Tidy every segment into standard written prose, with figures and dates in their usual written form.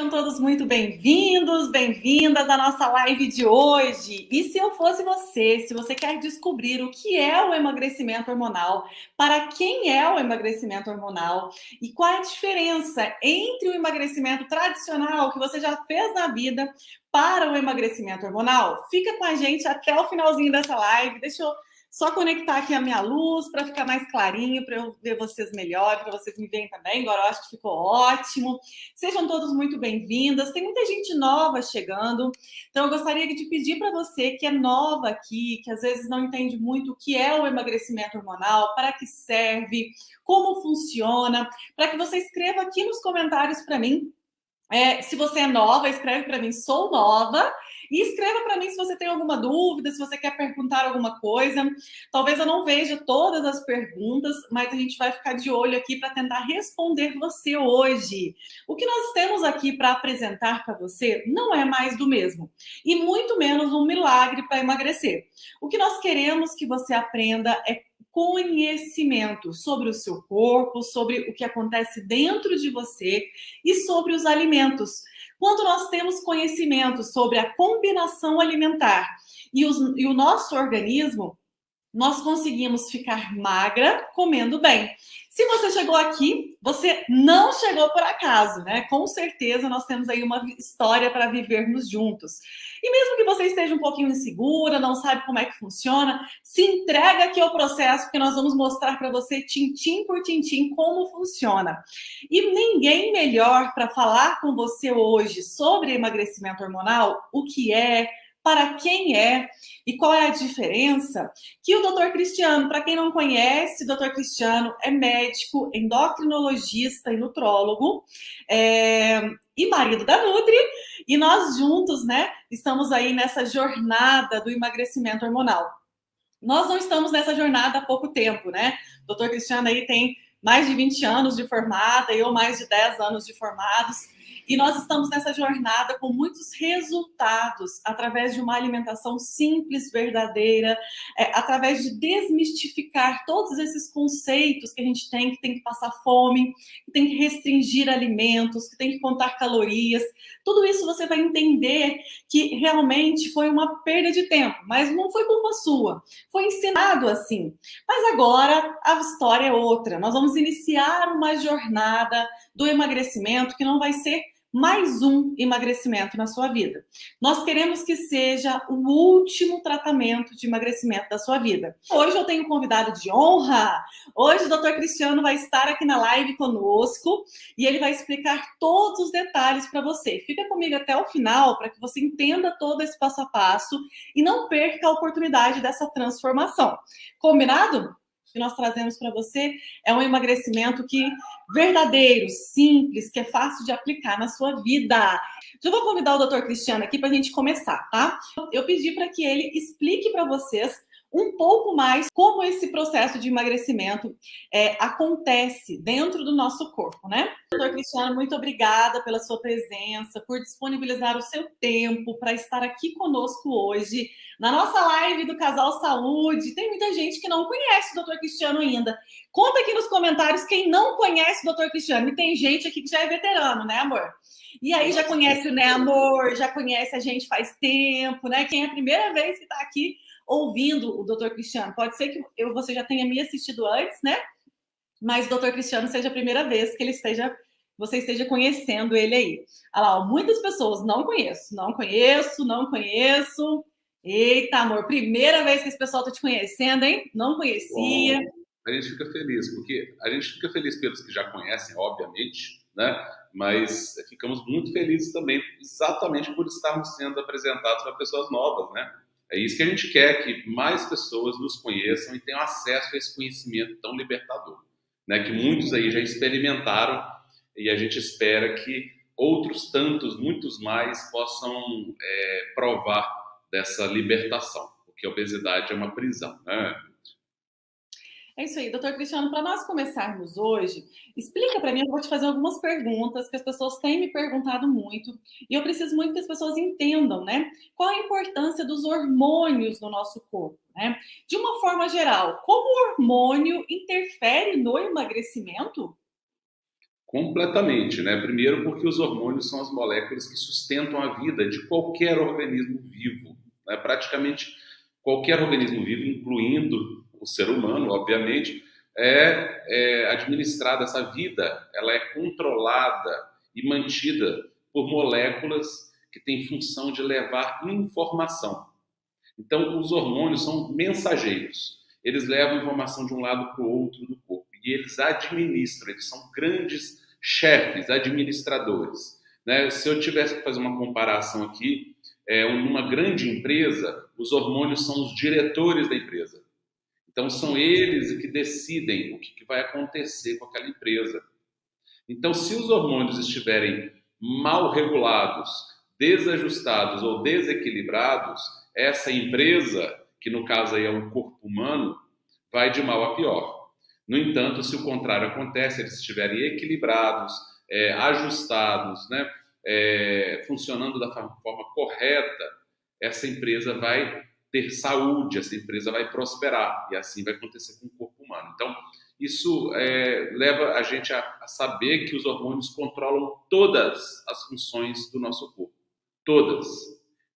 Sejam todos muito bem-vindos, bem-vindas à nossa live de hoje. E se eu fosse você, se você quer descobrir o que é o emagrecimento hormonal, para quem é o emagrecimento hormonal e qual é a diferença entre o emagrecimento tradicional que você já fez na vida para o emagrecimento hormonal, fica com a gente até o finalzinho dessa live. Deixa eu só conectar aqui a minha luz para ficar mais clarinho, para eu ver vocês melhor, para vocês me verem também. Agora eu acho que ficou ótimo. Sejam todos muito bem-vindas. Tem muita gente nova chegando. Então eu gostaria de pedir para você que é nova aqui, que às vezes não entende muito o que é o emagrecimento hormonal, para que serve, como funciona, para que você escreva aqui nos comentários para mim. Se você é nova, escreve para mim, sou nova, e escreva para mim se você tem alguma dúvida, se você quer perguntar alguma coisa. Talvez eu não veja todas as perguntas, mas a gente vai ficar de olho aqui para tentar responder você hoje. O que nós temos aqui para apresentar para você não é mais do mesmo, e muito menos um milagre para emagrecer. O que nós queremos que você aprenda é conhecimento sobre o seu corpo, sobre o que acontece dentro de você e sobre os alimentos. Quando nós temos conhecimento sobre a combinação alimentar e o nosso organismo, nós conseguimos ficar magra comendo bem. Se você chegou aqui, você não chegou por acaso, né? Com certeza nós temos aí uma história para vivermos juntos. E mesmo que você esteja um pouquinho insegura, não sabe como é que funciona, se entrega aqui ao processo, porque nós vamos mostrar para você, tintim por tintim, como funciona. E ninguém melhor para falar com você hoje sobre emagrecimento hormonal, o que é, para quem é e qual é a diferença, que o Dr. Cristiano. Para quem não conhece, o Dr. Cristiano é médico, endocrinologista e nutrólogo, e marido da Nutri, e nós juntos, né, estamos aí nessa jornada do emagrecimento hormonal. Nós não estamos nessa jornada há pouco tempo, né? O Dr. Cristiano aí tem mais de 20 anos de formada, eu mais de 10 anos de formados. E nós estamos nessa jornada com muitos resultados, através de uma alimentação simples, verdadeira, através de desmistificar todos esses conceitos que a gente tem, que tem que passar fome, que tem que restringir alimentos, que tem que contar calorias. Tudo isso você vai entender que realmente foi uma perda de tempo, mas não foi culpa sua. Foi ensinado assim. Mas agora a história é outra. Nós vamos iniciar uma jornada do emagrecimento que não vai ser mais um emagrecimento na sua vida. Nós queremos que seja o último tratamento de emagrecimento da sua vida. Hoje eu tenho um convidado de honra. Hoje o Dr. Cristiano vai estar aqui na live conosco e ele vai explicar todos os detalhes para você. Fica comigo até o final para que você entenda todo esse passo a passo e não perca a oportunidade dessa transformação. Combinado? O que nós trazemos para você é um emagrecimento verdadeiro, simples, que é fácil de aplicar na sua vida. Eu vou convidar o Dr. Cristiano aqui para a gente começar, tá? Eu pedi para que ele explique para vocês um pouco mais como esse processo de emagrecimento acontece dentro do nosso corpo, né? Doutor Cristiano, muito obrigada pela sua presença, por disponibilizar o seu tempo para estar aqui conosco hoje, na nossa live do Casal Saúde. Tem muita gente que não conhece o Doutor Cristiano ainda. Conta aqui nos comentários quem não conhece o Doutor Cristiano. E tem gente aqui que já é veterano, né, amor? E aí já conhece, né, amor? Já conhece a gente faz tempo, né? Quem é a primeira vez que está aqui ouvindo o Dr. Cristiano. Pode ser que você já tenha me assistido antes, né? Mas o Dr. Cristiano seja a primeira vez que você esteja conhecendo ele aí. Olha lá, muitas pessoas, não conheço. Eita, amor, primeira vez que esse pessoal está te conhecendo, hein? Não conhecia. Bom, a gente fica feliz, porque a gente fica feliz pelos que já conhecem, obviamente, né? Mas ficamos muito felizes também, exatamente por estarmos sendo apresentados para pessoas novas, né? É isso que a gente quer, que mais pessoas nos conheçam e tenham acesso a esse conhecimento tão libertador, né? Que muitos aí já experimentaram e a gente espera que outros tantos, muitos mais, possam provar dessa libertação, porque a obesidade é uma prisão, né? É isso aí, doutor Cristiano, para nós começarmos hoje, explica para mim, eu vou te fazer algumas perguntas que as pessoas têm me perguntado muito, e eu preciso muito que as pessoas entendam, né? Qual a importância dos hormônios no nosso corpo, né? De uma forma geral, como o hormônio interfere no emagrecimento? Completamente, né? Primeiro porque os hormônios são as moléculas que sustentam a vida de qualquer organismo vivo, né? Praticamente qualquer organismo vivo, incluindo o ser humano, obviamente, é administrada, essa vida, ela é controlada e mantida por moléculas que têm função de levar informação. Então, os hormônios são mensageiros. Eles levam informação de um lado para o outro do corpo. E eles administram, eles são grandes chefes, administradores. Né? Se eu tivesse que fazer uma comparação aqui, numa grande empresa, os hormônios são os diretores da empresa. Então, são eles que decidem o que vai acontecer com aquela empresa. Então, se os hormônios estiverem mal regulados, desajustados ou desequilibrados, essa empresa, que no caso aí é um corpo humano, vai de mal a pior. No entanto, se o contrário acontece, eles estiverem equilibrados, ajustados, né, funcionando da forma correta, essa empresa vai ter saúde, essa empresa vai prosperar, e assim vai acontecer com o corpo humano. Então, isso leva a gente a saber que os hormônios controlam todas as funções do nosso corpo. Todas.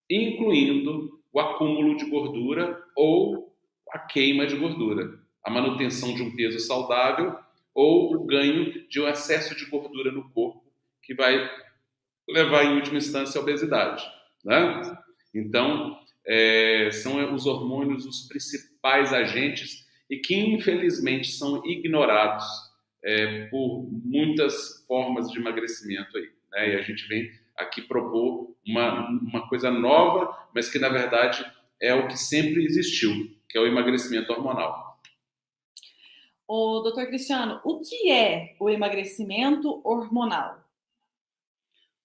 Incluindo o acúmulo de gordura ou a queima de gordura. A manutenção de um peso saudável ou o ganho de um excesso de gordura no corpo, que vai levar, em última instância, à obesidade. Né? Então, são os hormônios os principais agentes e que, infelizmente, são ignorados por muitas formas de emagrecimento aí, né? E a gente vem aqui propor uma coisa nova, mas que, na verdade, é o que sempre existiu, que é o emagrecimento hormonal. Ô, doutor Cristiano, o que é o emagrecimento hormonal?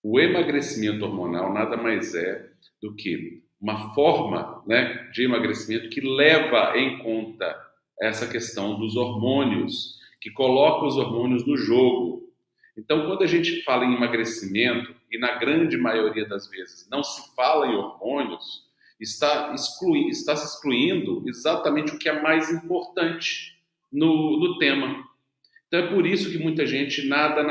O emagrecimento hormonal nada mais é do que uma forma, né, de emagrecimento que leva em conta essa questão dos hormônios, que coloca os hormônios no jogo. Então, quando a gente fala em emagrecimento, e na grande maioria das vezes não se fala em hormônios, está se excluindo exatamente o que é mais importante no tema. Então, é por isso que muita gente nada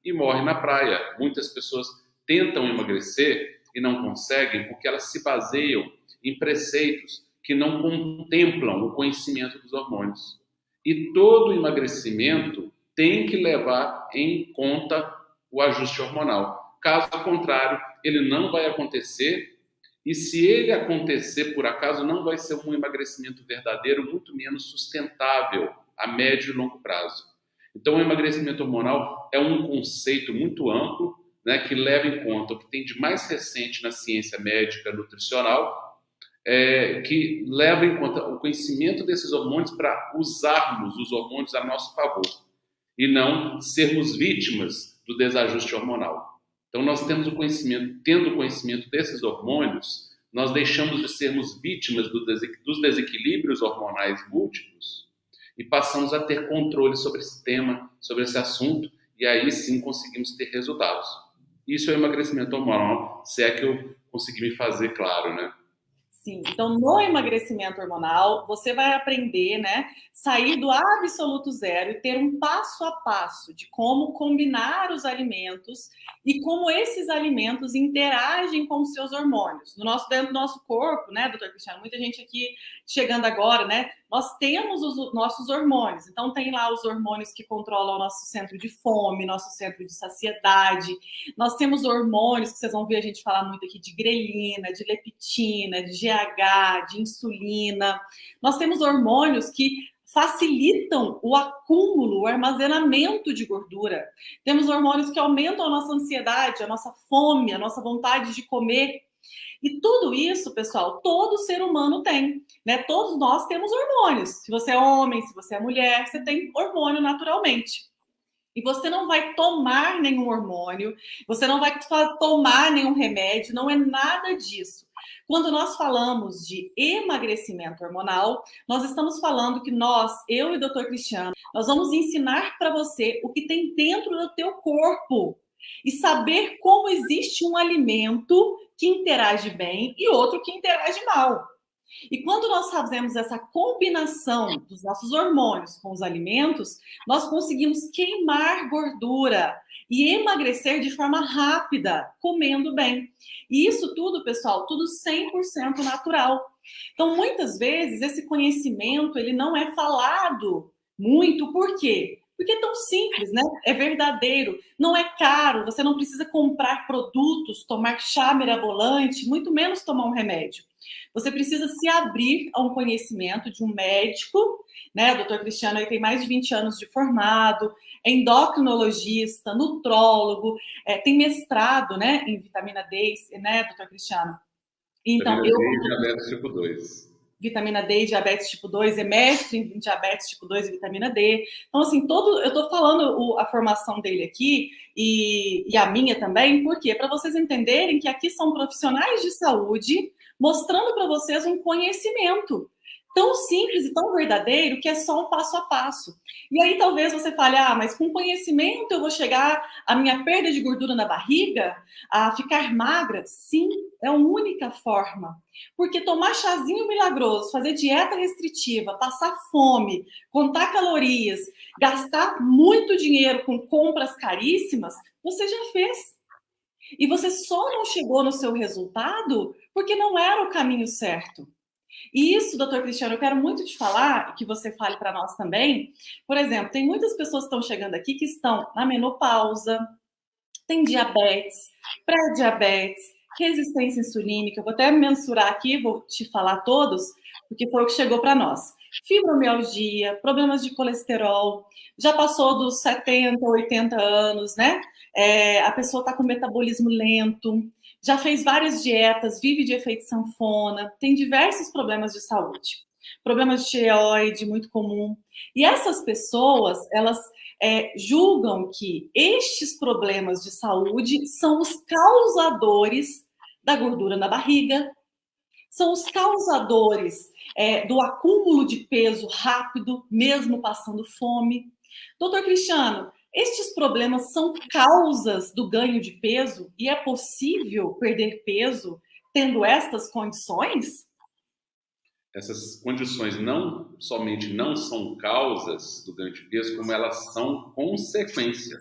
e morre na praia. Muitas pessoas tentam emagrecer e não conseguem porque elas se baseiam em preceitos que não contemplam o conhecimento dos hormônios. E todo emagrecimento tem que levar em conta o ajuste hormonal. Caso contrário, ele não vai acontecer, e se ele acontecer por acaso, não vai ser um emagrecimento verdadeiro, muito menos sustentável a médio e longo prazo. Então, o emagrecimento hormonal é um conceito muito amplo, né, que leva em conta o que tem de mais recente na ciência médica nutricional, que leva em conta o conhecimento desses hormônios para usarmos os hormônios a nosso favor e não sermos vítimas do desajuste hormonal. Então, nós tendo o conhecimento desses hormônios, nós deixamos de sermos vítimas dos desequilíbrios hormonais múltiplos e passamos a ter controle sobre esse tema, sobre esse assunto, e aí sim conseguimos ter resultados. Isso é o emagrecimento hormonal, se é que eu consegui me fazer claro, né? Sim, então no emagrecimento hormonal, você vai aprender, né, sair do absoluto zero e ter um passo a passo de como combinar os alimentos e como esses alimentos interagem com os seus hormônios. Dentro do nosso corpo, né, doutor Cristiano, muita gente aqui chegando agora, né, nós temos os nossos hormônios. Então tem lá os hormônios que controlam o nosso centro de fome, nosso centro de saciedade. Nós temos hormônios que vocês vão ver a gente falar muito aqui de grelina, de leptina, de GH, de insulina. Nós temos hormônios que facilitam o acúmulo, o armazenamento de gordura. Temos hormônios que aumentam a nossa ansiedade, a nossa fome, a nossa vontade de comer. E tudo isso, pessoal, todo ser humano tem, né? Todos nós temos hormônios. Se você é homem, se você é mulher, você tem hormônio naturalmente. E você não vai tomar nenhum hormônio, você não vai tomar nenhum remédio, não é nada disso. Quando nós falamos de emagrecimento hormonal, nós estamos falando que eu e o Dr. Cristiano, nós vamos ensinar para você o que tem dentro do teu corpo e saber como existe um alimento que interage bem e outro que interage mal. E quando nós fazemos essa combinação dos nossos hormônios com os alimentos, nós conseguimos queimar gordura e emagrecer de forma rápida, comendo bem. E isso tudo, pessoal, tudo 100% natural. Então, muitas vezes, esse conhecimento, ele não é falado muito. Por quê? Porque é tão simples, né? É verdadeiro, não é caro, você não precisa comprar produtos, tomar chá mirabolante, muito menos tomar um remédio. Você precisa se abrir a um conhecimento de um médico, né? O doutor Cristiano aí tem mais de 20 anos de formado, é endocrinologista, nutrólogo, tem mestrado, né, em vitamina D, né, doutor Cristiano? Então, Vitamina eu, D e diabetes tipo 2. vitamina D e diabetes tipo 2, é mestre em diabetes tipo 2 e vitamina D. Então, assim, eu estou falando a formação dele aqui e a minha também, por quê? Para vocês entenderem que aqui são profissionais de saúde mostrando para vocês um conhecimento tão simples e tão verdadeiro que é só um passo a passo. E aí talvez você fale, mas com conhecimento eu vou chegar à minha perda de gordura na barriga, a ficar magra? Sim, é a única forma. Porque tomar chazinho milagroso, fazer dieta restritiva, passar fome, contar calorias, gastar muito dinheiro com compras caríssimas, você já fez. E você só não chegou no seu resultado porque não era o caminho certo. E isso, doutor Cristiano, eu quero muito te falar, que você fale para nós também. Por exemplo, tem muitas pessoas que estão chegando aqui que estão na menopausa, tem diabetes, pré-diabetes, resistência insulínica. Eu vou até mensurar aqui, vou te falar todos, porque foi o que chegou para nós. Fibromialgia, problemas de colesterol, já passou dos 70, 80 anos, né? A pessoa está com metabolismo lento, já fez várias dietas, vive de efeito sanfona, tem diversos problemas de saúde. Problemas de tireoide, muito comum. E essas pessoas, elas julgam que estes problemas de saúde são os causadores da gordura na barriga, são os causadores do acúmulo de peso rápido, mesmo passando fome. Doutor Cristiano, estes problemas são causas do ganho de peso e é possível perder peso tendo estas condições? Essas condições não somente não são causas do ganho de peso, como elas são consequência,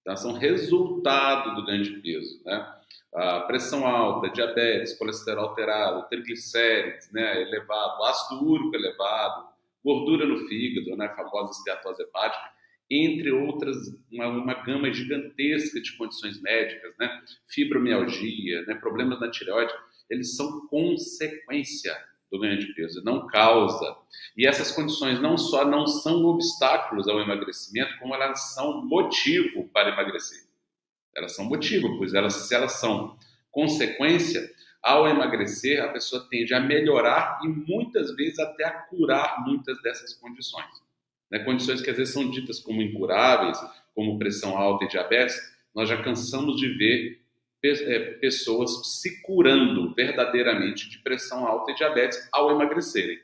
tá? São resultado do ganho de peso, né? A pressão alta, diabetes, colesterol alterado, triglicérides, né, elevado, ácido úrico elevado, gordura no fígado, né, a famosa esteatose hepática, entre outras, uma gama gigantesca de condições médicas, né, fibromialgia, né, problemas na tireoide, eles são consequência do ganho de peso, não causa. E essas condições não só não são obstáculos ao emagrecimento, como elas são motivo para emagrecer. Elas são motivo, pois se elas são consequência, ao emagrecer, a pessoa tende a melhorar e muitas vezes até a curar muitas dessas condições. Né? Condições que às vezes são ditas como incuráveis, como pressão alta e diabetes, nós já cansamos de ver pessoas se curando verdadeiramente de pressão alta e diabetes ao emagrecerem.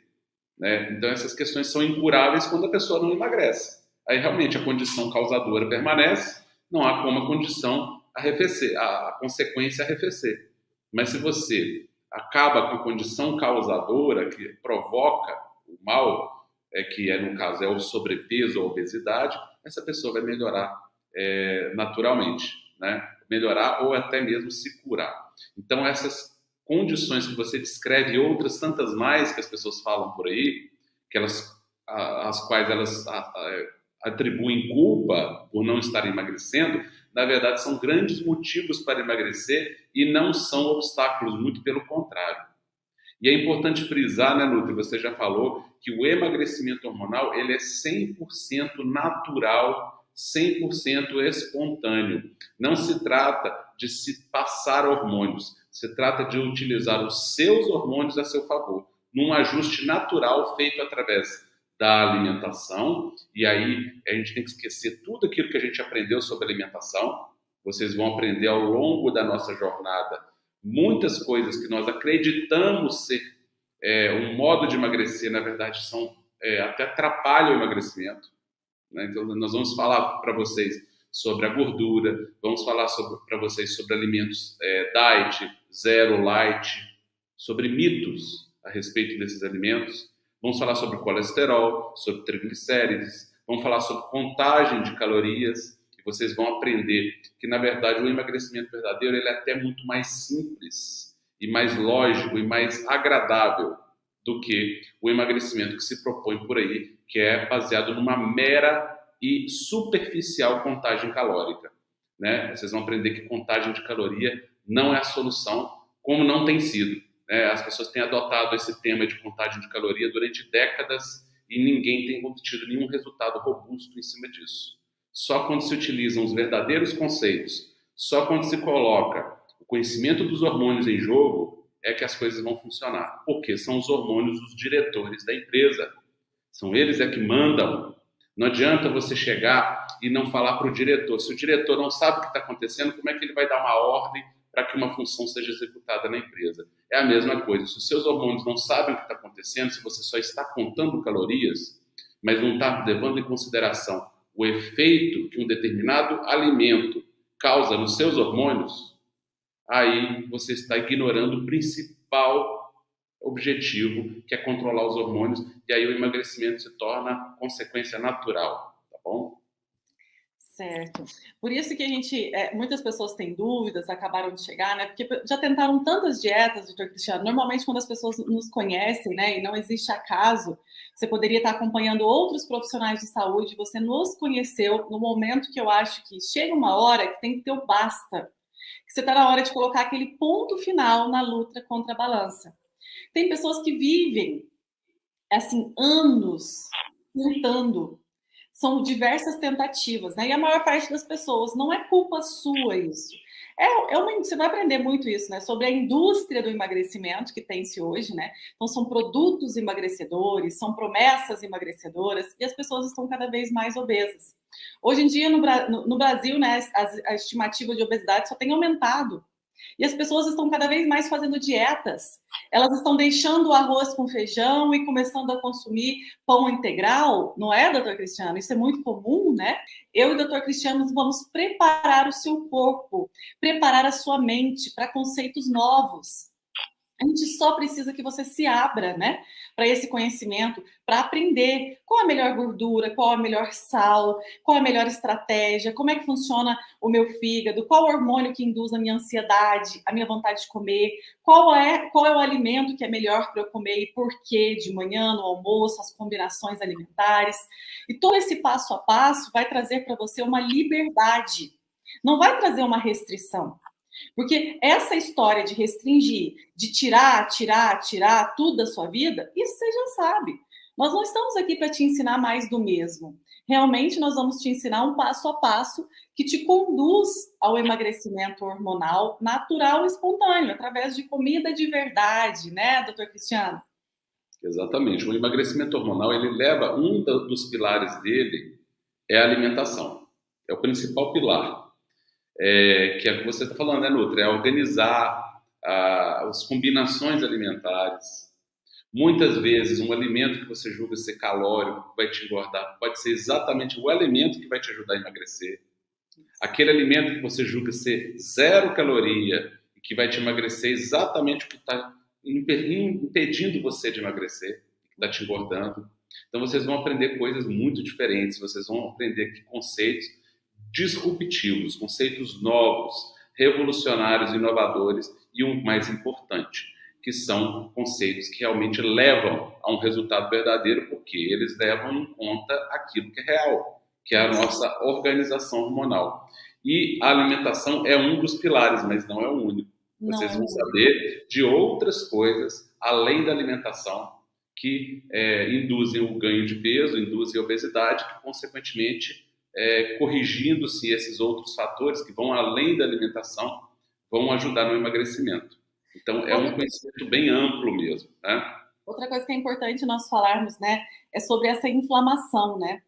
Né? Então essas questões são incuráveis quando a pessoa não emagrece. Aí realmente a condição causadora permanece, não há como a condição arrefecer, a consequência arrefecer. Mas se você acaba com a condição causadora que provoca o mal, que no caso é o sobrepeso ou a obesidade, essa pessoa vai melhorar naturalmente, né? Melhorar ou até mesmo se curar. Então essas condições que você descreve e outras tantas mais que as pessoas falam por aí, as quais elas atribuem culpa por não estar emagrecendo, na verdade são grandes motivos para emagrecer e não são obstáculos, muito pelo contrário. E é importante frisar, né, Nutri, você já falou que o emagrecimento hormonal ele é 100% natural, 100% espontâneo. Não se trata de se passar hormônios, se trata de utilizar os seus hormônios a seu favor, num ajuste natural feito através da alimentação. E aí a gente tem que esquecer tudo aquilo que a gente aprendeu sobre alimentação. Vocês vão aprender ao longo da nossa jornada muitas coisas que nós acreditamos ser um modo de emagrecer, na verdade até atrapalham o emagrecimento. Né? Então nós vamos falar para vocês sobre a gordura, vamos falar para vocês sobre alimentos diet, zero light, sobre mitos. a respeito desses alimentos. Vamos falar sobre colesterol, sobre triglicérides, vamos falar sobre contagem de calorias, e vocês vão aprender que, na verdade, o emagrecimento verdadeiro ele é até muito mais simples e mais lógico e mais agradável do que o emagrecimento que se propõe por aí, que é baseado numa mera e superficial contagem calórica, né? Vocês vão aprender que contagem de caloria não é a solução, como não tem sido. As pessoas têm adotado esse tema de contagem de caloria durante décadas e ninguém tem obtido nenhum resultado robusto em cima disso. Só quando se utilizam os verdadeiros conceitos, só quando se coloca o conhecimento dos hormônios em jogo, é que as coisas vão funcionar. Porque são os hormônios os diretores da empresa. São eles que mandam. Não adianta você chegar e não falar para o diretor. Se o diretor não sabe o que está acontecendo, como é que ele vai dar uma ordem para que uma função seja executada na empresa? É a mesma coisa. Se os seus hormônios não sabem o que está acontecendo, se você só está contando calorias, mas não está levando em consideração o efeito que um determinado alimento causa nos seus hormônios, aí você está ignorando o principal objetivo, que é controlar os hormônios, e aí o emagrecimento se torna consequência natural, tá bom? Certo. Por isso que muitas pessoas têm dúvidas, acabaram de chegar, né? Porque já tentaram tantas dietas, doutor Cristiano. Normalmente, quando as pessoas nos conhecem, né, e não existe acaso, você poderia estar acompanhando outros profissionais de saúde, você nos conheceu no momento que eu acho que chega uma hora que tem que ter o basta. Que você está na hora de colocar aquele ponto final na luta contra a balança. Tem pessoas que vivem, assim, anos tentando. São diversas tentativas, né? E a maior parte das pessoas, não é culpa sua isso. Você vai aprender muito isso, né? Sobre a indústria do emagrecimento que tem-se hoje, né? Então, são produtos emagrecedores, são promessas emagrecedoras, e as pessoas estão cada vez mais obesas. Hoje em dia, no Brasil, né, a estimativa de obesidade só tem aumentado. E as pessoas estão cada vez mais fazendo dietas. Elas estão deixando o arroz com feijão e começando a consumir pão integral, não é, doutor Cristiano? Isso é muito comum, né? Eu e o doutor Cristiano vamos preparar o seu corpo, preparar a sua mente para conceitos novos. A gente só precisa que você se abra, né, para esse conhecimento, para aprender qual a melhor gordura, qual a melhor sal, qual a melhor estratégia, como é que funciona o meu fígado, qual o hormônio que induz a minha ansiedade, a minha vontade de comer, qual é o alimento que é melhor para eu comer e por quê, de manhã, no almoço, as combinações alimentares. E todo esse passo a passo vai trazer para você uma liberdade, não vai trazer uma restrição. Porque essa história de restringir, de tirar tudo da sua vida, isso você já sabe. Nós não estamos aqui para te ensinar mais do mesmo. Realmente, nós vamos te ensinar um passo a passo que te conduz ao emagrecimento hormonal natural e espontâneo, através de comida de verdade, né, doutor Cristiano? Exatamente. O emagrecimento hormonal, ele leva, dos pilares dele é a alimentação. É o principal pilar. Que é o que você está falando, né, Nutri? É organizar as combinações alimentares. Muitas vezes, um alimento que você julga ser calórico, vai te engordar, pode ser exatamente o alimento que vai te ajudar a emagrecer. Aquele alimento que você julga ser zero caloria e que vai te emagrecer exatamente o que está impedindo você de emagrecer, que está te engordando. Então, vocês vão aprender coisas muito diferentes, vocês vão aprender que conceitos disruptivos, conceitos novos, revolucionários, inovadores e o mais importante, que são conceitos que realmente levam a um resultado verdadeiro, porque eles levam em conta aquilo que é real, que é a nossa organização hormonal. E a alimentação é um dos pilares, mas não é o único. Vocês vão saber de outras coisas, além da alimentação, que induzem o ganho de peso, induzem a obesidade, que, consequentemente, corrigindo-se esses outros fatores que vão além da alimentação, vão ajudar no emagrecimento. Então, é um conhecimento bem amplo mesmo, né? Outra coisa que é importante nós falarmos, né, é sobre essa inflamação, né?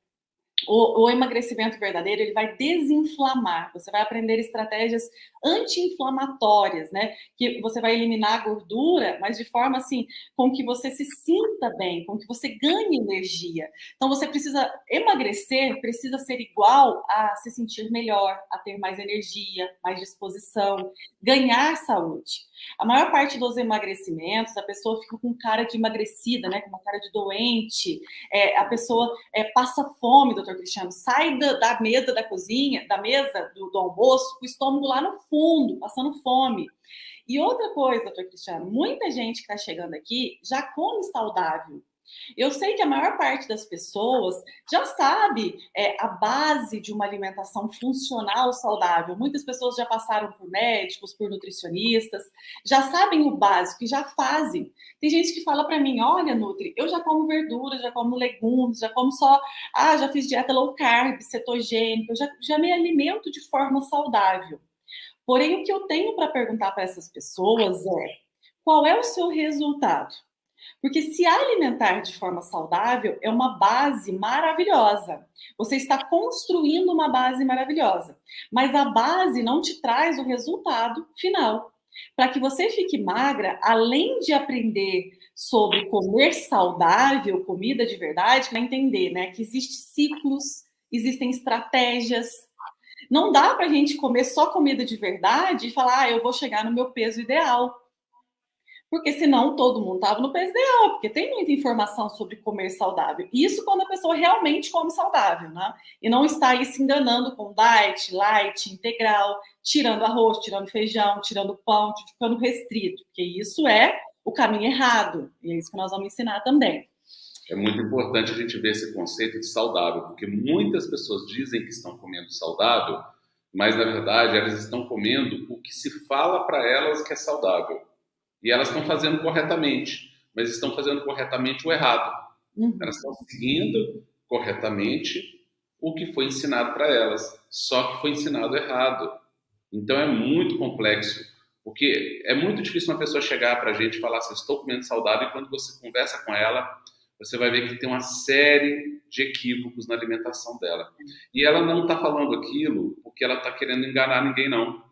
O emagrecimento verdadeiro, ele vai desinflamar. Você vai aprender estratégias anti-inflamatórias, né? Que você vai eliminar a gordura, mas de forma assim, com que você se sinta bem, com que você ganhe energia. Então, você precisa emagrecer, precisa ser igual a se sentir melhor, a ter mais energia, mais disposição, ganhar saúde. A maior parte dos emagrecimentos, a pessoa fica com cara de emagrecida, né? Com uma cara de doente. A pessoa passa fome, doutor Cristiano, sai da mesa da cozinha, da mesa do almoço, com o estômago lá no fundo, passando fome. E outra coisa, doutor Cristiano, muita gente que está chegando aqui já come saudável. Eu sei que a maior parte das pessoas já sabe a base de uma alimentação funcional saudável. Muitas pessoas já passaram por médicos, por nutricionistas, já sabem o básico e já fazem. Tem gente que fala para mim, olha, Nutri, eu já como verduras, já como legumes, já como só... já fiz dieta low carb, cetogênica, eu já me alimento de forma saudável. Porém, o que eu tenho para perguntar para essas pessoas qual é o seu resultado? Porque se alimentar de forma saudável é uma base maravilhosa. Você está construindo uma base maravilhosa. Mas a base não te traz o resultado final. Para que você fique magra, além de aprender sobre comer saudável, comida de verdade, para entender, né, que existem ciclos, existem estratégias. Não dá para a gente comer só comida de verdade e falar, eu vou chegar no meu peso ideal. Porque senão todo mundo estava no peso ideal, porque tem muita informação sobre comer saudável. Isso quando a pessoa realmente come saudável, né? E não está aí se enganando com diet, light, integral, tirando arroz, tirando feijão, tirando pão, ficando restrito, porque isso é o caminho errado. E é isso que nós vamos ensinar também. É muito importante a gente ver esse conceito de saudável, porque muitas pessoas dizem que estão comendo saudável, mas na verdade elas estão comendo o que se fala para elas que é saudável. E elas estão fazendo corretamente, mas estão fazendo corretamente o errado. Elas estão seguindo corretamente o que foi ensinado para elas, só que foi ensinado errado. Então é muito complexo, porque é muito difícil uma pessoa chegar para a gente e falar assim, estou comendo saudável, e quando você conversa com ela, você vai ver que tem uma série de equívocos na alimentação dela. E ela não está falando aquilo porque ela está querendo enganar ninguém, não.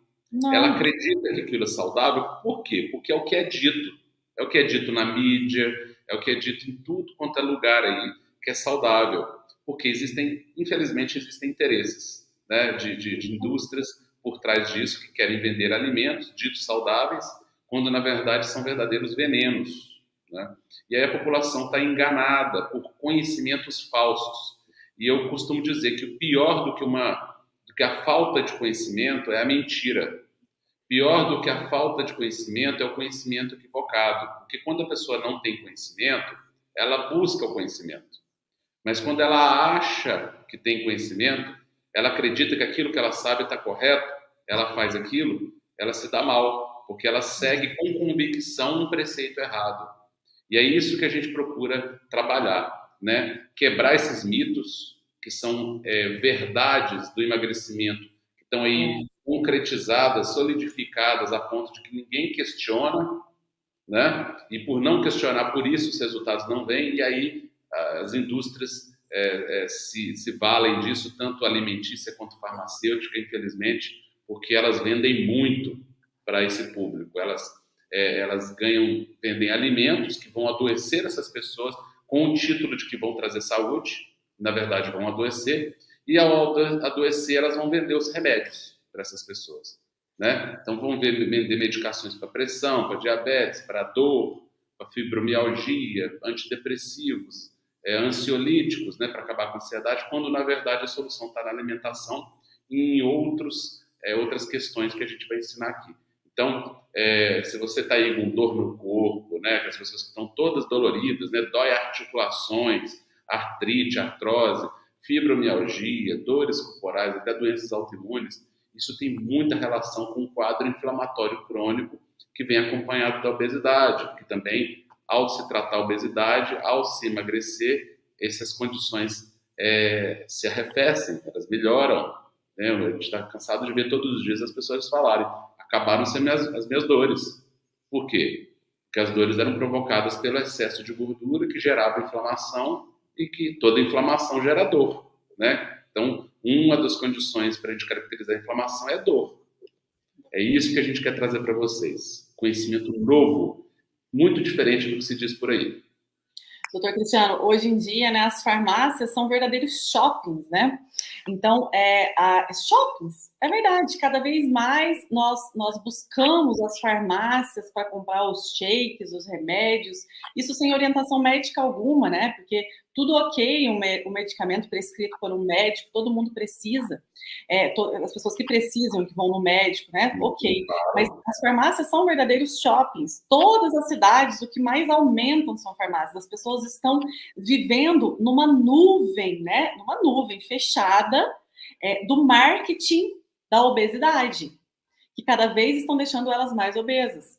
Ela acredita que aquilo é saudável, por quê? Porque é o que é dito. É o que é dito na mídia, é o que é dito em tudo quanto é lugar aí que é saudável. Porque infelizmente, existem interesses, né, de indústrias por trás disso, que querem vender alimentos ditos saudáveis, quando na verdade são verdadeiros venenos, né? E aí a população está enganada por conhecimentos falsos. E eu costumo dizer que o pior do que a falta de conhecimento é a mentira. Pior do que a falta de conhecimento é o conhecimento equivocado. Porque quando a pessoa não tem conhecimento, ela busca o conhecimento. Mas quando ela acha que tem conhecimento, ela acredita que aquilo que ela sabe está correto, ela faz aquilo, ela se dá mal, porque ela segue com convicção um preceito errado. E é isso que a gente procura trabalhar, né? Quebrar esses mitos que são verdades do emagrecimento, que estão aí concretizadas, solidificadas a ponto de que ninguém questiona, né? E por não questionar, por isso os resultados não vêm, e aí as indústrias se valem disso, tanto alimentícia quanto farmacêutica, infelizmente, porque elas vendem muito para esse público. Elas vendem alimentos que vão adoecer essas pessoas com o título de que vão trazer saúde, na verdade vão adoecer, e ao adoecer elas vão vender os remédios para essas pessoas, né? Então vão vender medicações para pressão, para diabetes, para dor, para fibromialgia, antidepressivos, ansiolíticos, né, para acabar com a ansiedade, quando na verdade a solução está na alimentação e em outras questões que a gente vai ensinar aqui. Então, se você está aí com dor no corpo, né, que as pessoas que estão todas doloridas, né, dói articulações, artrite, artrose, fibromialgia, dores corporais, até doenças autoimunes, isso tem muita relação com o quadro inflamatório crônico que vem acompanhado da obesidade, que também, ao se tratar a obesidade, ao se emagrecer, essas condições se arrefecem, elas melhoram, né? A gente está cansado de ver todos os dias as pessoas falarem, acabaram sendo as minhas dores. Por quê? Porque as dores eram provocadas pelo excesso de gordura que gerava inflamação e que toda inflamação gera dor, né? Então, uma das condições para a gente caracterizar a inflamação é a dor. É isso que a gente quer trazer para vocês. Conhecimento novo, muito diferente do que se diz por aí. Doutor Cristiano, hoje em dia, né, as farmácias são verdadeiros shoppings, né? Então, shoppings, é verdade, cada vez mais nós buscamos as farmácias para comprar os shakes, os remédios, isso sem orientação médica alguma, né? Porque tudo ok, um medicamento prescrito por um médico, todo mundo precisa, as pessoas que precisam, que vão no médico, né? Ok, mas as farmácias são verdadeiros shoppings. Todas as cidades, o que mais aumentam são farmácias. As pessoas estão vivendo numa nuvem, né? Numa nuvem fechada do marketing da obesidade, que cada vez estão deixando elas mais obesas.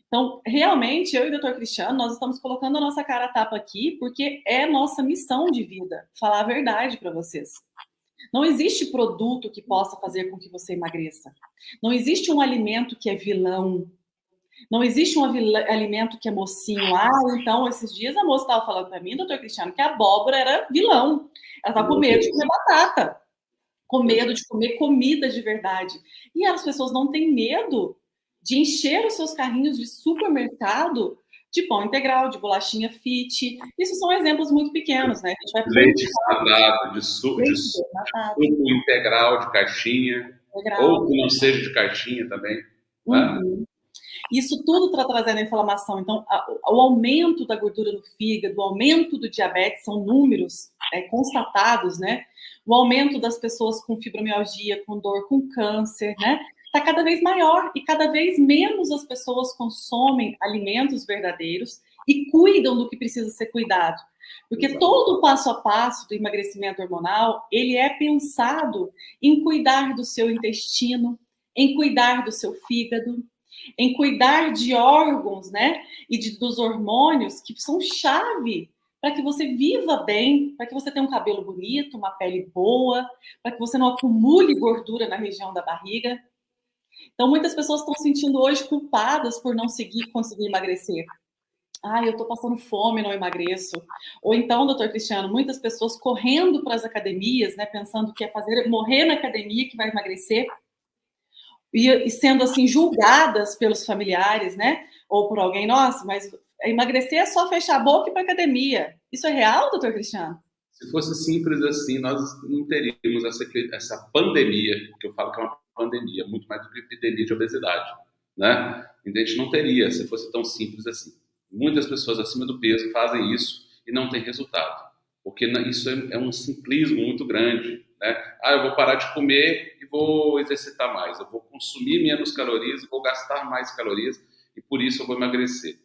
Então, realmente, eu e o Dr. Cristiano, nós estamos colocando a nossa cara a tapa aqui, porque é nossa missão de vida, falar a verdade para vocês. Não existe produto que possa fazer com que você emagreça. Não existe um alimento que é vilão. Não existe um alimento que é mocinho. Então, esses dias a moça estava falando para mim, doutor Cristiano, que a abóbora era vilão. Ela estava com medo de comer batata, com medo de comer comida de verdade. E as pessoas não têm medo de encher os seus carrinhos de supermercado de pão integral, de bolachinha fit. Isso são exemplos muito pequenos, né? A gente vai leite desnatado, de suco integral, de caixinha, ou que não seja de caixinha também. Tá? Isso tudo está trazendo inflamação. Então, o aumento da gordura no fígado, o aumento do diabetes, são números constatados, né? O aumento das pessoas com fibromialgia, com dor, com câncer, né? Está cada vez maior e cada vez menos as pessoas consomem alimentos verdadeiros e cuidam do que precisa ser cuidado. Porque todo o passo a passo do emagrecimento hormonal, ele é pensado em cuidar do seu intestino, em cuidar do seu fígado, em cuidar de órgãos, né? E dos hormônios que são chave para que você viva bem, para que você tenha um cabelo bonito, uma pele boa, para que você não acumule gordura na região da barriga. Então, muitas pessoas estão se sentindo hoje culpadas por não conseguir emagrecer. Eu estou passando fome, não emagreço. Ou então, doutor Cristiano, muitas pessoas correndo para as academias, né, pensando que morrer na academia que vai emagrecer, e sendo assim julgadas pelos familiares, né, ou por alguém, nossa, mas emagrecer é só fechar a boca e ir para a academia. Isso é real, doutor Cristiano? Se fosse simples assim, nós não teríamos essa pandemia, que eu falo que é uma pandemia, muito mais do que epidemia de obesidade, né? Então, a gente não teria, se fosse tão simples assim. Muitas pessoas acima do peso fazem isso e não tem resultado, porque isso é um simplismo muito grande, né? Eu vou parar de comer e vou exercitar mais, eu vou consumir menos calorias e vou gastar mais calorias e por isso eu vou emagrecer.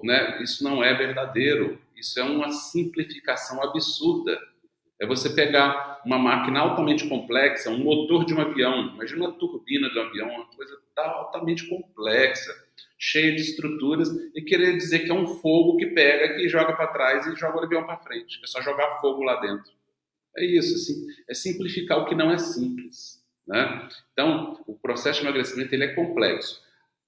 Né? Isso não é verdadeiro, isso é uma simplificação absurda. É você pegar uma máquina altamente complexa, um motor de um avião, imagina uma turbina de um avião, uma coisa altamente complexa, cheia de estruturas, e querer dizer que é um fogo que pega, que joga para trás e joga o avião para frente. É só jogar fogo lá dentro. É isso, assim, é simplificar o que não é simples, né? Então, o processo de emagrecimento ele é complexo.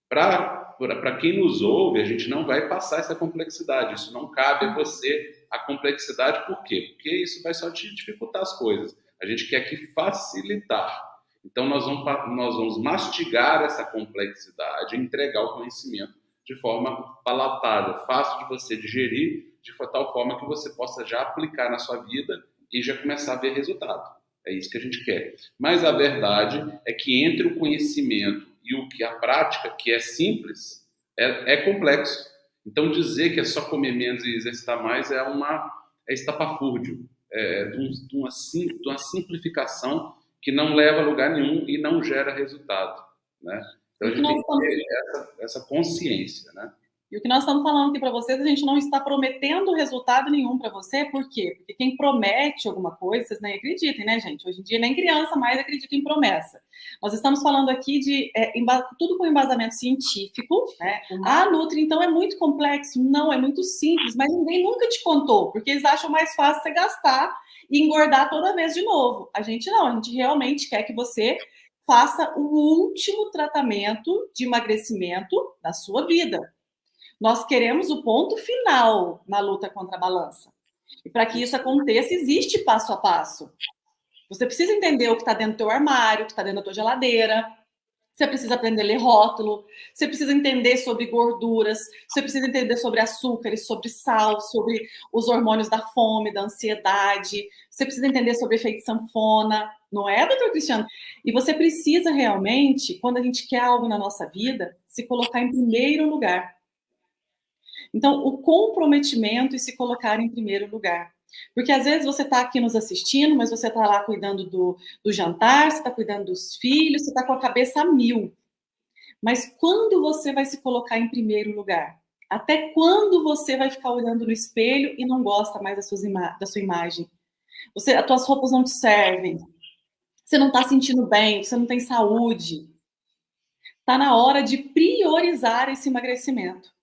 Para quem nos ouve, a gente não vai passar essa complexidade. Isso não cabe a você, a complexidade. Por quê? Porque isso vai só te dificultar as coisas. A gente quer aqui facilitar. Então, nós vamos mastigar essa complexidade, entregar o conhecimento de forma palatável, fácil de você digerir, de tal forma que você possa já aplicar na sua vida e já começar a ver resultado. É isso que a gente quer. Mas a verdade é que entre o conhecimento e o que a prática, que é simples, é complexo. Então, dizer que é só comer menos e exercitar mais é estapafúrdio, de uma simplificação que não leva a lugar nenhum e não gera resultado, né? Então, a gente tem que ter essa consciência, né? E o que nós estamos falando aqui para vocês, a gente não está prometendo resultado nenhum para você, por quê? Porque quem promete alguma coisa, vocês nem acreditem, né, gente? Hoje em dia, nem criança mais acredita em promessa. Nós estamos falando aqui de tudo com embasamento científico, né? Nutri, então, é muito complexo. Não, é muito simples, mas ninguém nunca te contou, porque eles acham mais fácil você gastar e engordar toda vez de novo. A gente não, a gente realmente quer que você faça o último tratamento de emagrecimento da sua vida. Nós queremos o ponto final na luta contra a balança. E para que isso aconteça, existe passo a passo. Você precisa entender o que está dentro do teu armário, o que está dentro da tua geladeira. Você precisa aprender a ler rótulo, você precisa entender sobre gorduras, você precisa entender sobre açúcares, sobre sal, sobre os hormônios da fome, da ansiedade, você precisa entender sobre efeito sanfona, não é, doutor Cristiano? E você precisa realmente, quando a gente quer algo na nossa vida, se colocar em primeiro lugar. Então, o comprometimento e se colocar em primeiro lugar. Porque às vezes você está aqui nos assistindo, mas você está lá cuidando do jantar, você está cuidando dos filhos, você está com a cabeça a mil. Mas quando você vai se colocar em primeiro lugar? Até quando você vai ficar olhando no espelho e não gosta mais da sua imagem? As tuas roupas não te servem, você não está sentindo bem, você não tem saúde. Está na hora de priorizar esse emagrecimento.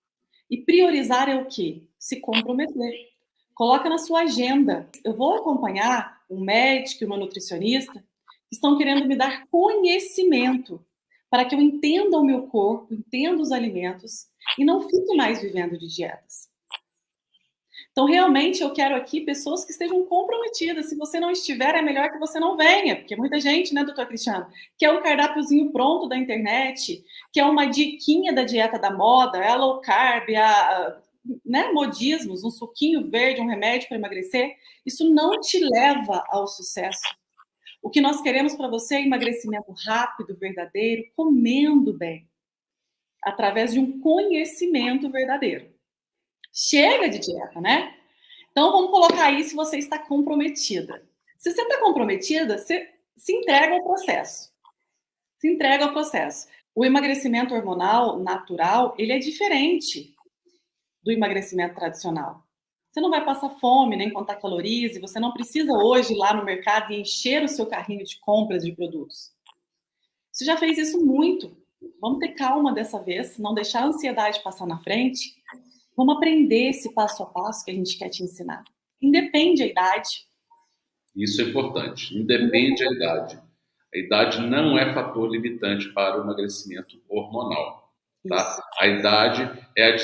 E priorizar é o quê? Se comprometer. Coloca na sua agenda. Eu vou acompanhar um médico e uma nutricionista que estão querendo me dar conhecimento para que eu entenda o meu corpo, entenda os alimentos e não fique mais vivendo de dietas. Então, realmente, eu quero aqui pessoas que estejam comprometidas. Se você não estiver, é melhor que você não venha, porque muita gente, né, doutor Cristiano, quer um cardápiozinho pronto da internet, quer uma diquinha da dieta da moda, é a low carb, né, modismos, um suquinho verde, um remédio para emagrecer. Isso não te leva ao sucesso. O que nós queremos para você é emagrecimento rápido, verdadeiro, comendo bem, através de um conhecimento verdadeiro. Chega de dieta, né? Então, vamos colocar aí se você está comprometida. Se você está comprometida, você se entrega ao processo. Se entrega ao processo. O emagrecimento hormonal natural, ele é diferente do emagrecimento tradicional. Você não vai passar fome, nem contar calorias, e você não precisa hoje ir lá no mercado e encher o seu carrinho de compras de produtos. Você já fez isso muito. Vamos ter calma dessa vez, não deixar a ansiedade passar na frente. Vamos aprender esse passo a passo que a gente quer te ensinar. Independe a idade. Isso é importante. Independe a idade. A idade não é fator limitante para o emagrecimento hormonal. Tá? A idade é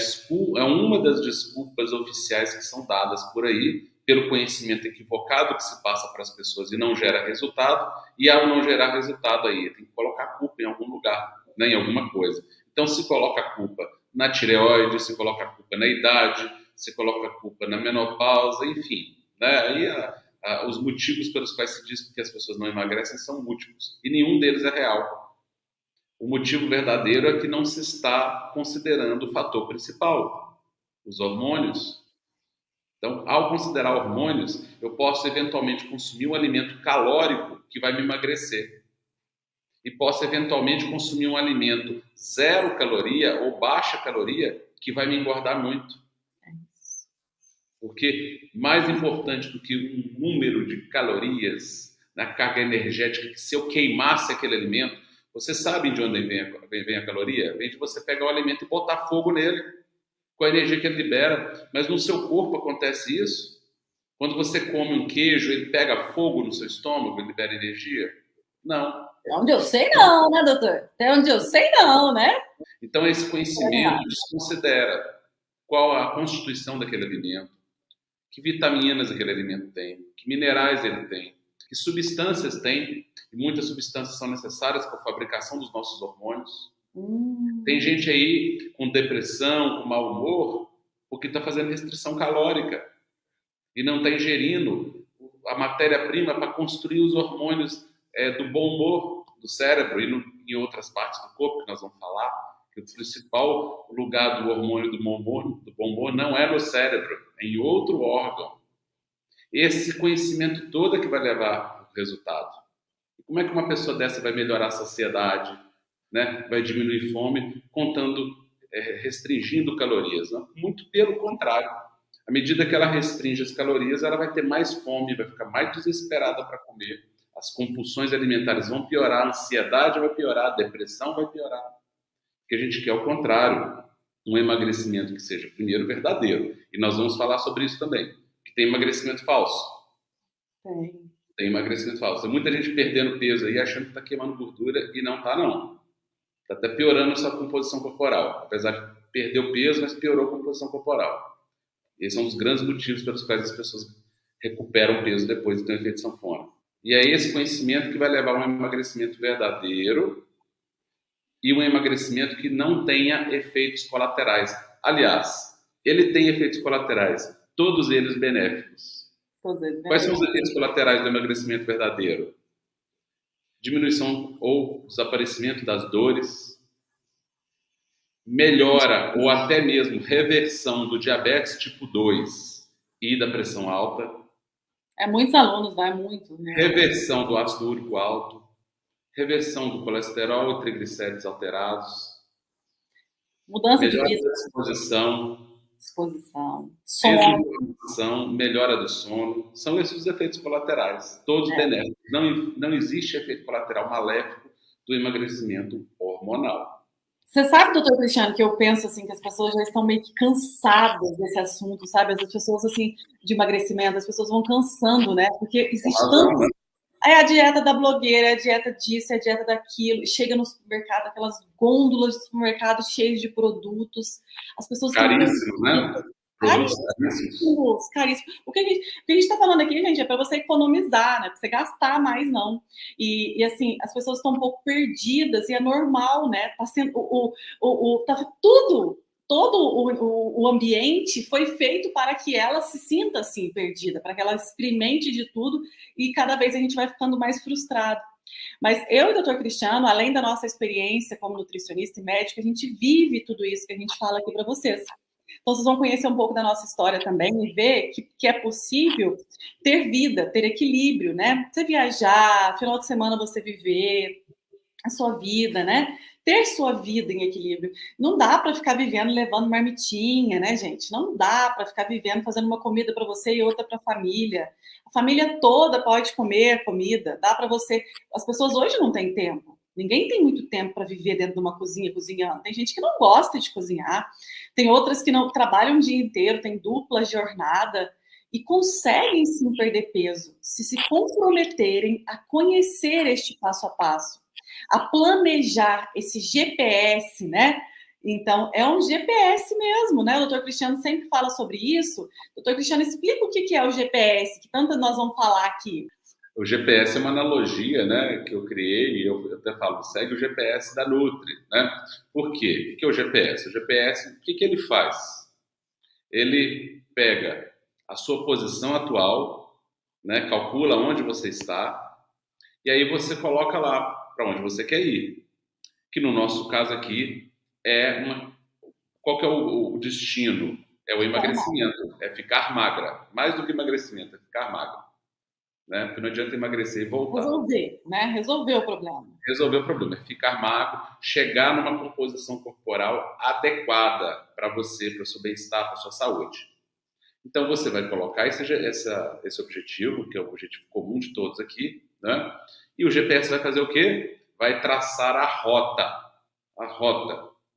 uma das desculpas oficiais que são dadas por aí, pelo conhecimento equivocado que se passa para as pessoas e não gera resultado, e ao não gerar resultado aí, tem que colocar a culpa em algum lugar, né, em alguma coisa. Então se coloca a culpa na tireoide, se coloca a culpa na idade, se coloca a culpa na menopausa, enfim. Né? Aí os motivos pelos quais se diz que as pessoas não emagrecem são múltiplos, e nenhum deles é real. O motivo verdadeiro é que não se está considerando o fator principal, os hormônios. Então, ao considerar hormônios, eu posso eventualmente consumir um alimento calórico que vai me emagrecer. E posso eventualmente consumir um alimento zero caloria ou baixa caloria que vai me engordar muito. Porque mais importante do que um número de calorias na carga energética, que se eu queimasse aquele alimento, você sabe de onde vem a caloria? Vem de você pegar o alimento e botar fogo nele, com a energia que ele libera. Mas no seu corpo acontece isso? Quando você come um queijo, ele pega fogo no seu estômago e libera energia? Não. Até onde eu sei não, né, doutor? Até onde eu sei não, né? Então esse conhecimento desconsidera qual a constituição daquele alimento, que vitaminas aquele alimento tem, que minerais ele tem, que substâncias tem, e muitas substâncias são necessárias para a fabricação dos nossos hormônios. Tem gente aí com depressão, com mau humor, porque está fazendo restrição calórica e não está ingerindo a matéria-prima para construir os hormônios do bom humor do cérebro e em outras partes do corpo que nós vamos falar, que o principal lugar do hormônio do bom humor não é no cérebro, é em outro órgão. Esse conhecimento todo é que vai levar o resultado. E como é que uma pessoa dessa vai melhorar a saciedade, né? Vai diminuir fome, restringindo calorias? Não? Muito pelo contrário. À medida que ela restringe as calorias, ela vai ter mais fome, vai ficar mais desesperada para comer. As compulsões alimentares vão piorar, a ansiedade vai piorar, a depressão vai piorar. Porque a gente quer o contrário, um emagrecimento que seja, primeiro, verdadeiro. E nós vamos falar sobre isso também. Que tem emagrecimento falso. Tem emagrecimento falso. Tem muita gente perdendo peso aí, achando que está queimando gordura, e não está, não. Está até piorando a sua composição corporal. Apesar de perder o peso, mas piorou a composição corporal. Esses são os grandes motivos pelos quais as pessoas recuperam peso depois de ter um efeito sanfona. E é esse conhecimento que vai levar a um emagrecimento verdadeiro, e um emagrecimento que não tenha efeitos colaterais. Aliás, ele tem efeitos colaterais, todos eles benéficos. Quais são os efeitos colaterais do emagrecimento verdadeiro? Diminuição ou desaparecimento das dores, melhora ou até mesmo reversão do diabetes tipo 2 e da pressão alta. Muitos alunos, vai muito. Né? Reversão do ácido úrico alto, reversão do colesterol e triglicéridos alterados. Mudança de vida. Disposição. Sono. Melhora do sono. São esses os efeitos colaterais, todos benéficos. Não existe efeito colateral maléfico do emagrecimento hormonal. Você sabe, doutor Cristiano, que eu penso assim que as pessoas já estão meio que cansadas desse assunto, sabe? As pessoas assim de emagrecimento, as pessoas vão cansando, né? Porque existe tanto. É a dieta da blogueira, é a dieta disso, é a dieta daquilo. Chega no supermercado, aquelas gôndolas de supermercado cheias de produtos. As pessoas caríssimo, né? Caríssimos, caríssimos. O que a gente está falando aqui, gente, é para você economizar, né? Para você gastar mais, não. E assim, as pessoas estão um pouco perdidas e é normal, né? Tá sendo tá tudo. Todo o ambiente foi feito para que ela se sinta assim perdida, para que ela experimente de tudo e cada vez a gente vai ficando mais frustrado. Mas eu e o doutor Cristiano, além da nossa experiência como nutricionista e médico, a gente vive tudo isso que a gente fala aqui para vocês. Então, vocês vão conhecer um pouco da nossa história também e ver que é possível ter vida, ter equilíbrio, né? Você viajar, final de semana você viver a sua vida, né? Ter sua vida em equilíbrio. Não dá para ficar vivendo levando marmitinha, né, gente? Não dá para ficar vivendo fazendo uma comida para você e outra para a família. A família toda pode comer comida. Dá para você. As pessoas hoje não têm tempo. Ninguém tem muito tempo para viver dentro de uma cozinha cozinhando. Tem gente que não gosta de cozinhar. Tem outras que não trabalham o dia inteiro, tem dupla jornada e conseguem sim perder peso se comprometerem a conhecer este passo a passo, a planejar esse GPS, né? Então, é um GPS mesmo, né? O doutor Cristiano sempre fala sobre isso. Doutor Cristiano, explica o que é o GPS, que tanto nós vamos falar aqui. O GPS é uma analogia, né, que eu criei, e eu até falo, segue o GPS da Nutri, né? Por quê? O que é o GPS? O GPS, o que ele faz? Ele pega a sua posição atual, né, calcula onde você está, e aí você coloca lá para onde você quer ir. Que no nosso caso aqui qual que é o destino? É o emagrecimento, é ficar magra. Mais do que emagrecimento, é ficar magra. Né? Porque não adianta emagrecer e voltar. Resolver, né? Resolver o problema. Resolver o problema, é ficar magro, chegar numa composição corporal adequada para você, para o seu bem-estar, para a sua saúde. Então você vai colocar esse objetivo, que é o objetivo comum de todos aqui, né? E o GPS vai fazer o quê? Vai traçar a rota,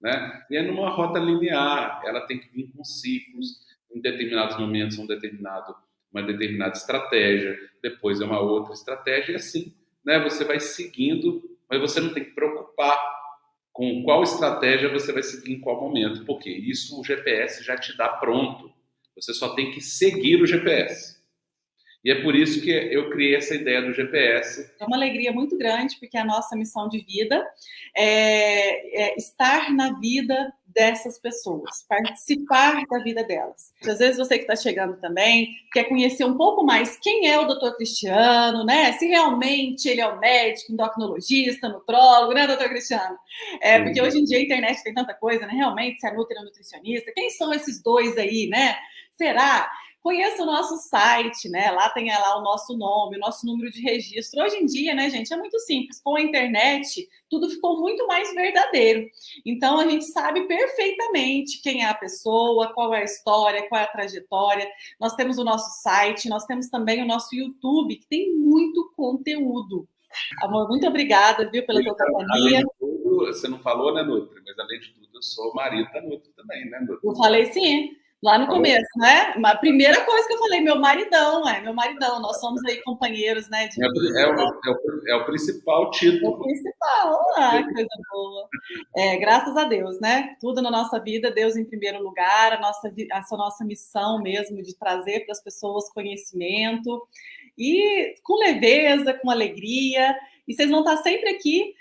né? E é numa rota linear, ela tem que vir com ciclos, em determinados momentos uma determinada estratégia, depois é uma outra estratégia, e assim, né, você vai seguindo, mas você não tem que preocupar com qual estratégia você vai seguir em qual momento, porque isso o GPS já te dá pronto, você só tem que seguir o GPS. E é por isso que eu criei essa ideia do GPS. É uma alegria muito grande, porque a nossa missão de vida é estar na vida dessas pessoas, participar da vida delas. Às vezes você que está chegando também quer conhecer um pouco mais quem é o doutor Cristiano, né? Se realmente ele é o médico, endocrinologista, nutrólogo, né, doutor Cristiano? Porque hoje em dia a internet tem tanta coisa, né? Realmente, se é nutricionista, quem são esses dois aí, né? Será? Conheça o nosso site, né? Lá tem lá o nosso nome, o nosso número de registro. Hoje em dia, né, gente, é muito simples. Com a internet, tudo ficou muito mais verdadeiro. Então, a gente sabe perfeitamente quem é a pessoa, qual é a história, qual é a trajetória. Nós temos o nosso site, nós temos também o nosso YouTube, que tem muito conteúdo. Amor, muito obrigada, viu, pela tua companhia. Você não falou, né, Nutri? Mas, além de tudo, eu sou marido da Nutri também, né, Nutri? Eu falei sim. Lá no começo, né? A primeira coisa que eu falei, meu maridão, nós somos aí companheiros, né? É o principal título. É o principal, que coisa boa. Graças a Deus, né? Tudo na nossa vida, Deus em primeiro lugar, essa nossa missão mesmo de trazer para as pessoas conhecimento, e com leveza, com alegria, e vocês vão estar sempre aqui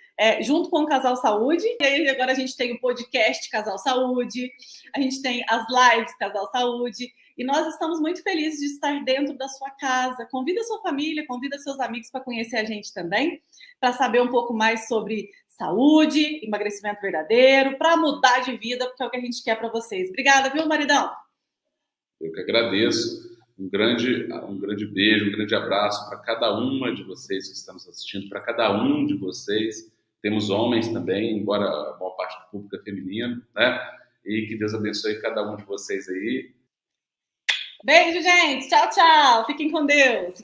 junto com o Casal Saúde. E aí agora a gente tem o podcast Casal Saúde, a gente tem as lives Casal Saúde. E nós estamos muito felizes de estar dentro da sua casa. Convida sua família, convida seus amigos para conhecer a gente também, para saber um pouco mais sobre saúde, emagrecimento verdadeiro, para mudar de vida, porque é o que a gente quer para vocês. Obrigada, viu, maridão? Eu que agradeço. Um grande beijo, um grande abraço para cada uma de vocês que estamos assistindo, para cada um de vocês. Temos homens também, embora a maior parte do público é feminino, né? E que Deus abençoe cada um de vocês aí. Beijo, gente. Tchau, tchau. Fiquem com Deus.